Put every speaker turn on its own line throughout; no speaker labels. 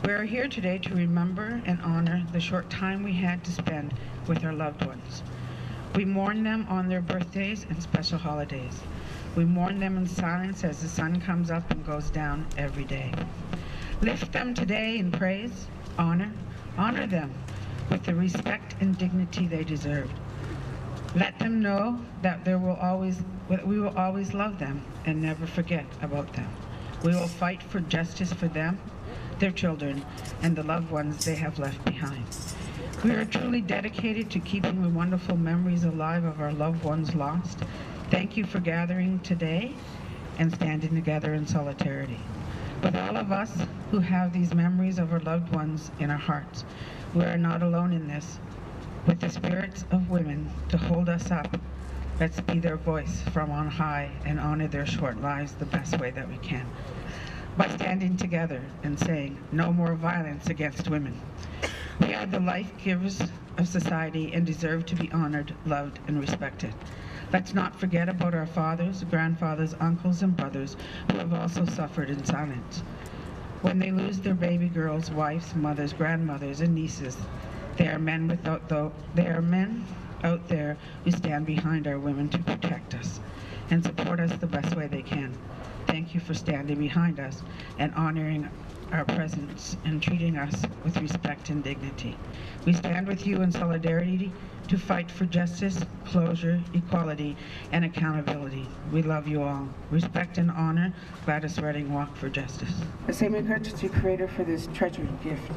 We are here today to remember and honor the short time we had to spend with our loved ones. We mourn them on their birthdays and special holidays. We mourn them in silence as the sun comes up and goes down every day. Lift them today in praise, honor them with the respect and dignity they deserve. Let them know that we will always love them and never forget about them. We will fight for justice for them, their children, and the loved ones they have left behind. We are truly dedicated to keeping the wonderful memories alive of our loved ones lost. Thank you for gathering today and standing together in solidarity. With all of us who have these memories of our loved ones in our hearts, we are not alone in this. With the spirits of women to hold us up, let's be their voice from on high and honor their short lives the best way that we can. By standing together and saying, no more violence against women. We are the life givers of society and deserve to be honored, loved, and respected. Let's not forget about our fathers, grandfathers, uncles, and brothers who have also suffered in silence. When they lose their baby girls, wives, mothers, grandmothers, and nieces, they are men out there who stand behind our women to protect us and support us the best way they can. Thank you for standing behind us and honoring our presence and treating us with respect and dignity. We stand with you in solidarity to fight for justice, closure, equality, and accountability. We love you all. Respect and honor Gladys Redding Walk for Justice. The same gratitude, Creator, for this treasured gift.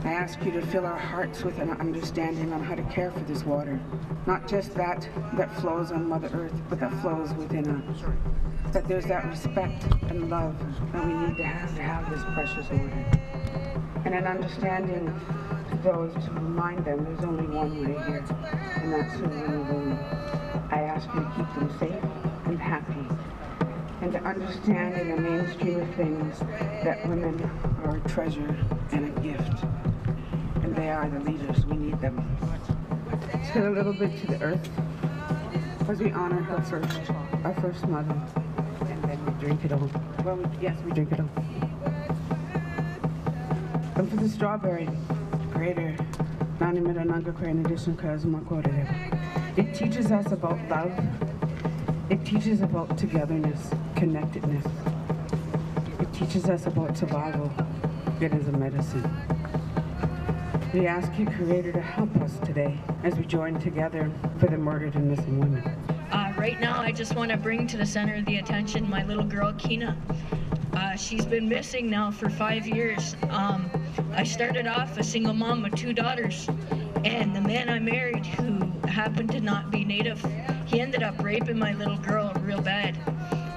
I ask you to fill our hearts with an understanding on how to care for this water. Not just that flows on Mother Earth, but that flows within us. That there's that respect and love that we need to have this precious water. And an understanding to those to remind them there's only one way here, and that's through women alone. I ask you to keep them safe and happy, and to understand in the mainstream of things that women are a treasure and a gift. And they are the leaders. We need them. Let's get a little bit to the earth as we honor her first, our first mother. And then we drink it all. Well, we drink it all. And for the strawberry, Creator, it teaches us about love. It teaches about togetherness, connectedness. It teaches us about survival. It is a medicine. We ask you, Creator, to help us today as we join together for the murdered and missing women.
Right now, I just want to bring to the center of the attention my little girl, Kina. She's been missing now for 5 years. I started off a single mom with 2 daughters, and the man I married, who happened to not be Native, he ended up raping my little girl real bad.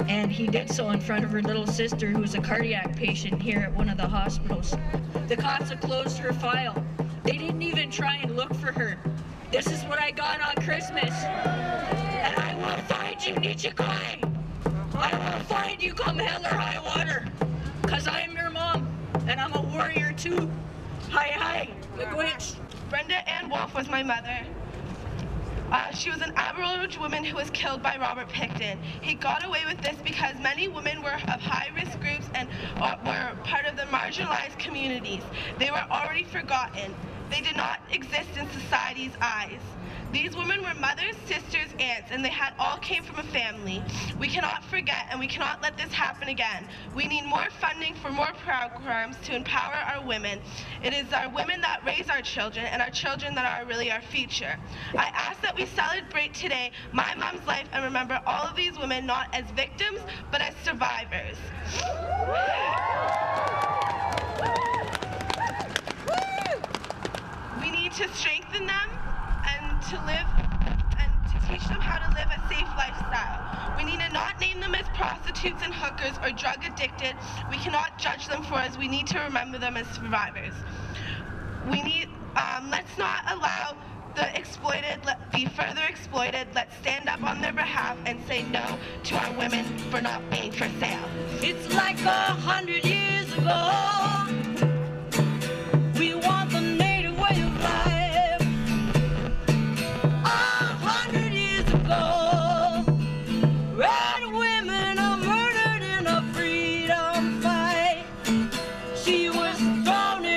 And he did so in front of her little sister, who was a cardiac patient here at one of the hospitals. The cops have closed her file. They didn't even try and look for her. This is what I got on Christmas. And I will find you, Nichikoi. I will find you come hell or high water. Cause I am your mom, and I'm a warrior too. Hi, Miigwech.
Brenda Ann Wolf was my mother. She was an Aboriginal woman who was killed by Robert Picton. He got away with this because many women were of high-risk groups and were part of the marginalized communities. They were already forgotten. They did not exist in society's eyes. These women were mothers, sisters, aunts, and they had all came from a family. We cannot forget, and we cannot let this happen again. We need more funding for more programs to empower our women. It is our women that raise our children, and our children that are really our future. I ask that we celebrate today my mom's life and remember all of these women not as victims, but as survivors. We need to strengthen them and to live and to teach them how to live a safe lifestyle. We need to not name them as prostitutes and hookers or drug addicted. We cannot judge them for us. We need to remember them as survivors. We need, let's not allow the exploited be further exploited. Let's stand up on their behalf and say no to our women for not being for sale.
It's like 100 years ago. We want the native way of life. 100 years ago, red women are murdered in a freedom fight. She was thrown in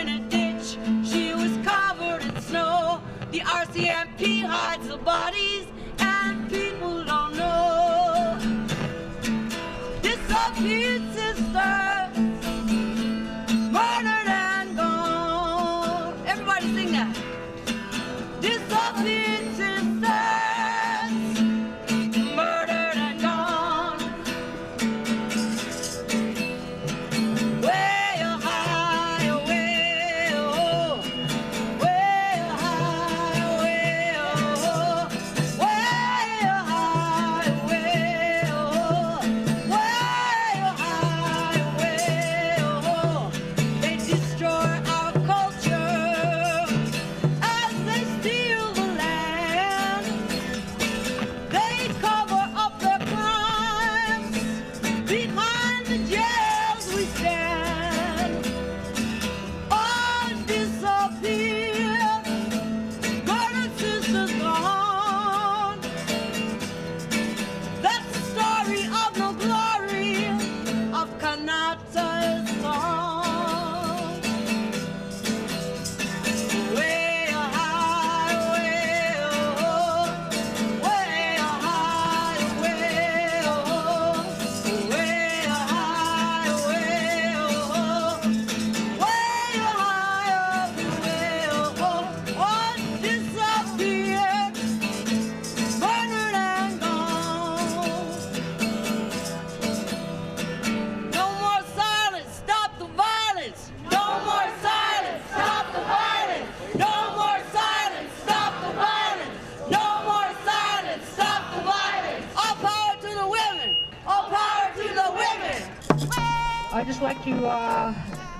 just like to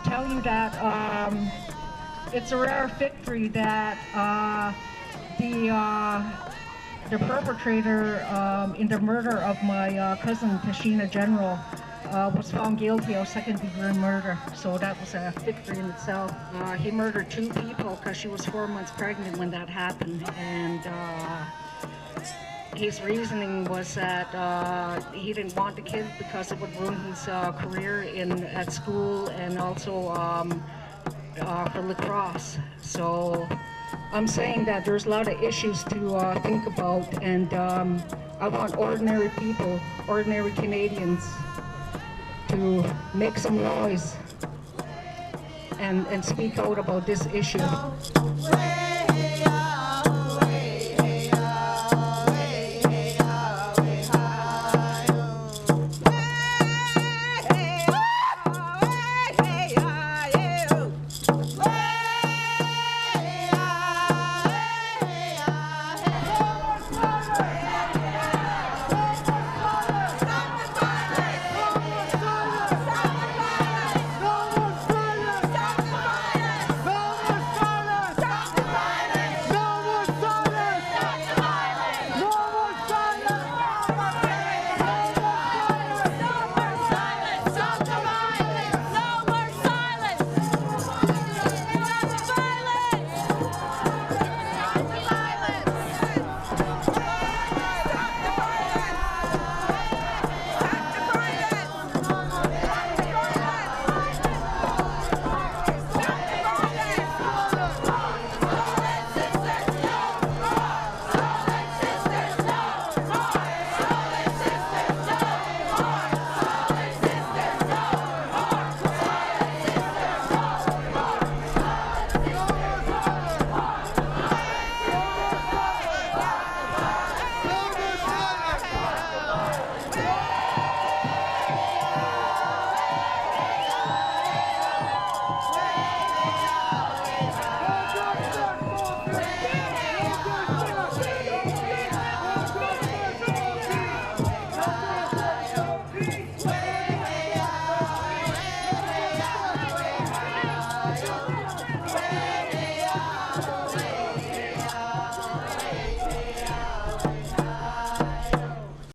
tell you that it's a rare victory that the perpetrator in the murder of my cousin Tashina General was found guilty of second-degree murder. So that was a victory in itself. He murdered 2 people because she was 4 months pregnant when that happened, and his reasoning was that he didn't want the kid because it would ruin his career at school and also for lacrosse. So I'm saying that there's a lot of issues to think about, and I want ordinary people, ordinary Canadians, to make some noise and speak out about this issue.